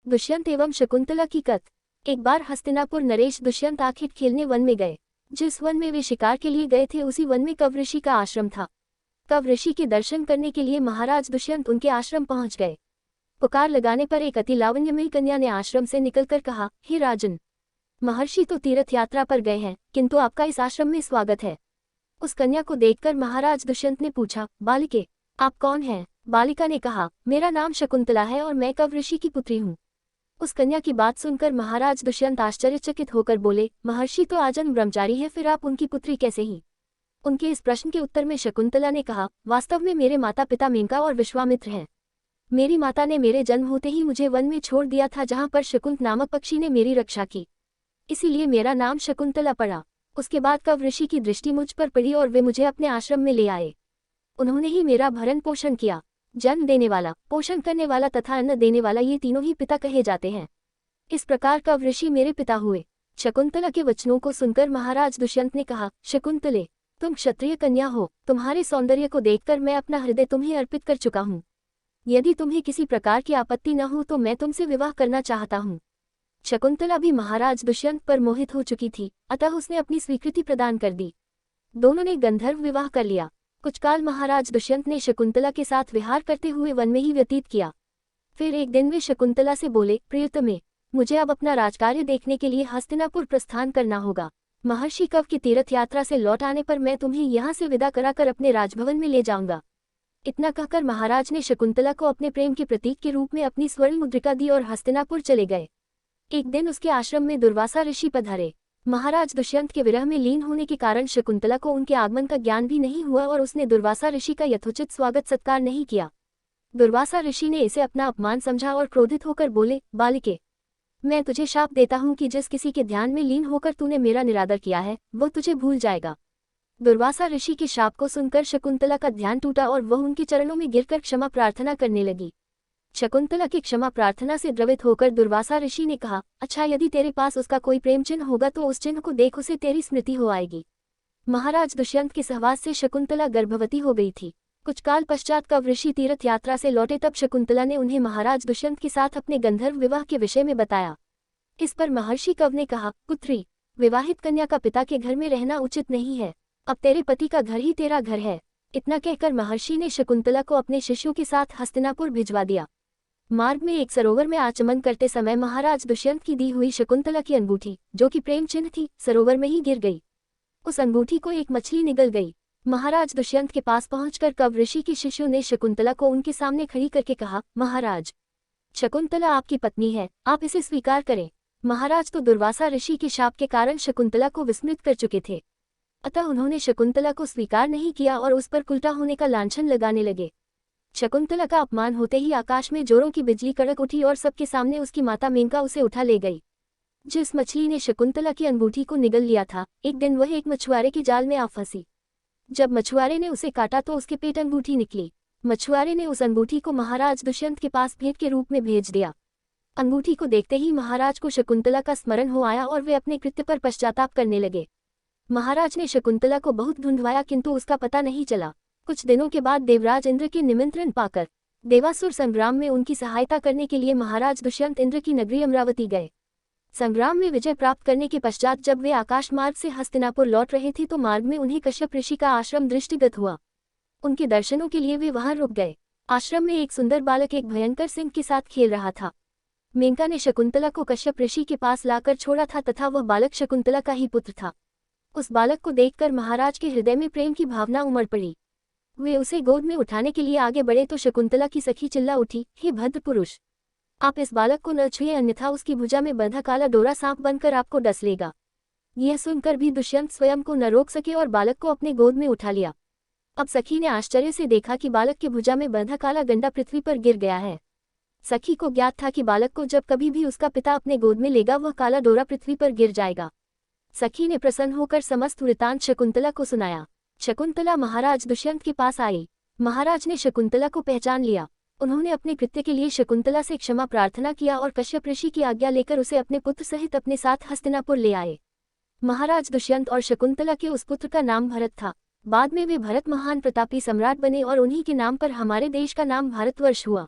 दुष्यंत एवं शकुंतला की कथ। एक बार हस्तिनापुर नरेश दुष्यंत आखिर खेलने वन में गए। जिस वन में वे शिकार के लिए गए थे उसी वन में कव ऋषि का आश्रम था। कव ऋषि के दर्शन करने के लिए महाराज दुष्यंत उनके आश्रम पहुंच गए। पुकार लगाने पर एक अति लावण्यमयी कन्या ने आश्रम से निकलकर कहा, हे राजन, महर्षि तो तीर्थ यात्रा पर गए हैं, किंतु आपका इस आश्रम में स्वागत है। उस कन्या को देखकर महाराज दुष्यंत ने पूछा, बालिके, आप कौन हैं? बालिका ने कहा, मेरा नाम शकुंतला है और मैं कव ऋषि की पुत्री हूँ। उस कन्या की बात सुनकर महाराज दुष्यंत आश्चर्यचकित होकर बोले, महर्षि तो आजन्म ब्रह्मचारी है, फिर आप उनकी पुत्री कैसे ही? उनके इस प्रश्न के उत्तर में शकुंतला ने कहा, वास्तव में मेरे माता पिता मेनका और विश्वामित्र हैं। मेरी माता ने मेरे जन्म होते ही मुझे वन में छोड़ दिया था, जहाँ पर शकुंत नामक पक्षी ने मेरी रक्षा की, इसीलिए मेरा नाम शकुंतला पड़ा। उसके बाद कव ऋषि की दृष्टि मुझ पर पड़ी और वे मुझे अपने आश्रम में ले आए। उन्होंने ही मेरा भरण पोषण किया। जन्म देने वाला, पोषण करने वाला तथा अन्न देने वाला, ये तीनों ही पिता कहे जाते हैं। इस प्रकार कव ऋषि मेरे पिता हुए। शकुंतला के वचनों को सुनकर महाराज दुष्यंत ने कहा, शकुंतले, तुम क्षत्रिय कन्या हो, तुम्हारे सौंदर्य को देखकर मैं अपना हृदय तुम्हें अर्पित कर चुका हूँ। यदि तुम्हें किसी प्रकार की आपत्ति न हो तो मैं तुमसे विवाह करना चाहता हूँ। शकुंतला भी महाराज दुष्यंत पर मोहित हो चुकी थी, अतः उसने अपनी स्वीकृति प्रदान कर दी। दोनों ने गंधर्व विवाह कर लिया। कुछ काल महाराज दुष्यंत ने शकुंतला के साथ विहार करते हुए वन में ही व्यतीत किया। फिर एक दिन वे शकुंतला से बोले, प्रियतमे, मुझे अब अपना राजकार्य देखने के लिए हस्तिनापुर प्रस्थान करना होगा। महर्षि कव की तीर्थ यात्रा से लौट आने पर मैं तुम्हें यहाँ से विदा कराकर अपने राजभवन में ले जाऊंगा। इतना कहकर महाराज ने शकुंतला को अपने प्रेम के प्रतीक के रूप में अपनी स्वर्ण मुद्रिका दी और हस्तिनापुर चले गए। एक दिन उसके आश्रम में दुर्वासा ऋषि पधारे। महाराज दुष्यंत के विरह में लीन होने के कारण शकुंतला को उनके आगमन का ज्ञान भी नहीं हुआ और उसने दुर्वासा ऋषि का यथोचित स्वागत सत्कार नहीं किया। दुर्वासा ऋषि ने इसे अपना अपमान समझा और क्रोधित होकर बोले, बालिके, मैं तुझे शाप देता हूँ कि जिस किसी के ध्यान में लीन होकर तूने मेरा निरादर किया है वो तुझे भूल जाएगा। दुर्वासा ऋषि के शाप को सुनकर शकुंतला का ध्यान टूटा और वह उनके चरणों में गिरकर क्षमा प्रार्थना करने लगी। शकुंतला की क्षमा प्रार्थना से द्रवित होकर दुर्वासा ऋषि ने कहा, अच्छा, यदि तेरे पास उसका कोई प्रेम चिन्ह होगा तो उस चिन्ह को देख उसे तेरी स्मृति हो आएगी। महाराज दुष्यंत के सहवास से शकुंतला गर्भवती हो गई थी। कुछ काल पश्चात कव ऋषि तीर्थ यात्रा से लौटे तब शकुंतला ने उन्हें महाराज दुष्यंत के साथ अपने गंधर्व विवाह के विषय में बताया। इस पर महर्षि कव ने कहा, पुत्री, विवाहित कन्या का पिता के घर में रहना उचित नहीं है। अब तेरे पति का घर ही तेरा घर है। इतना कहकर महर्षि ने शकुंतला को अपने शिष्यों के साथ हस्तिनापुर भिजवा दिया। मार्ग में एक सरोवर में आचमन करते समय महाराज दुष्यंत की दी हुई शकुंतला की अंगूठी, जो कि प्रेम चिन्ह थी, सरोवर में ही गिर गई। उस अंगूठी को एक मछली निगल गई। महाराज दुष्यंत के पास पहुंचकर कव ऋषि के शिष्यों ने शकुंतला को उनके सामने खड़ी करके कहा, महाराज, शकुंतला आपकी पत्नी है, आप इसे स्वीकार करें। महाराज तो दुर्वासा ऋषि के शाप के कारण शकुंतला को विस्मृत कर चुके थे, अतः उन्होंने शकुंतला को स्वीकार नहीं किया और उस पर कुलटा होने का लांछन लगाने लगे। शकुंतला का अपमान होते ही आकाश में जोरों की बिजली कड़क उठी और सबके सामने उसकी माता मेनका उसे उठा ले गई। जिस मछली ने शकुंतला की अंगूठी को निगल लिया था, एक दिन वह एक मछुआरे के जाल में आ फंसी। जब मछुआरे ने उसे काटा तो उसके पेट अंगूठी निकली। मछुआरे ने उस अंगूठी को महाराज दुष्यंत के पास भेंट के रूप में भेज दिया। अंगूठी को देखते ही महाराज को शकुंतला का स्मरण हो आया और वे अपने कृत्य पर पश्चाताप करने लगे। महाराज ने शकुंतला को बहुत ढूंढवाया किंतु उसका पता नहीं चला। कुछ दिनों के बाद देवराज इंद्र के निमंत्रण पाकर देवासुर संग्राम में उनकी सहायता करने के लिए महाराज दुष्यंत इंद्र की नगरी अमरावती गए। संग्राम में विजय प्राप्त करने के पश्चात जब वे आकाश मार्ग से हस्तिनापुर लौट रहे थे तो मार्ग में उन्हें कश्यप ऋषि का आश्रम दृष्टिगत हुआ। उनके दर्शनों के लिए वे वहां रुक गए। आश्रम में एक सुंदर बालक एक भयंकर सिंह के साथ खेल रहा था। मेनका ने शकुंतला को कश्यप ऋषि के पास लाकर छोड़ा था तथा वह बालक शकुंतला का ही पुत्र था। उस बालक को देखकर महाराज के हृदय में प्रेम की भावना उमड़ पड़ी। वे उसे गोद में उठाने के लिए आगे बढ़े तो शकुंतला की सखी चिल्ला उठी, हे भद्र पुरुष, आप इस बालक को न छुए, अन्यथा उसकी भुजा में बंधा काला डोरा सांप बनकर आपको डस लेगा। यह सुनकर भी दुष्यंत स्वयं को न रोक सके और बालक को अपने गोद में उठा लिया। अब सखी ने आश्चर्य से देखा कि बालक के भुजा में बंधा काला गंडा पृथ्वी पर गिर गया है। सखी को ज्ञात था कि बालक को जब कभी भी उसका पिता अपने गोद में लेगा वह काला डोरा पृथ्वी पर गिर जाएगा। सखी ने प्रसन्न होकर समस्त वृतांत शकुंतला को सुनाया। शकुंतला महाराज दुष्यंत के पास आई। महाराज ने शकुंतला को पहचान लिया। उन्होंने अपने कृत्य के लिए शकुंतला से क्षमा प्रार्थना किया और कश्यप ऋषि की आज्ञा लेकर उसे अपने पुत्र सहित अपने साथ हस्तिनापुर ले आए। महाराज दुष्यंत और शकुंतला के उस पुत्र का नाम भरत था। बाद में वे भरत महान प्रतापी सम्राट बने और उन्हीं के नाम पर हमारे देश का नाम भारतवर्ष हुआ।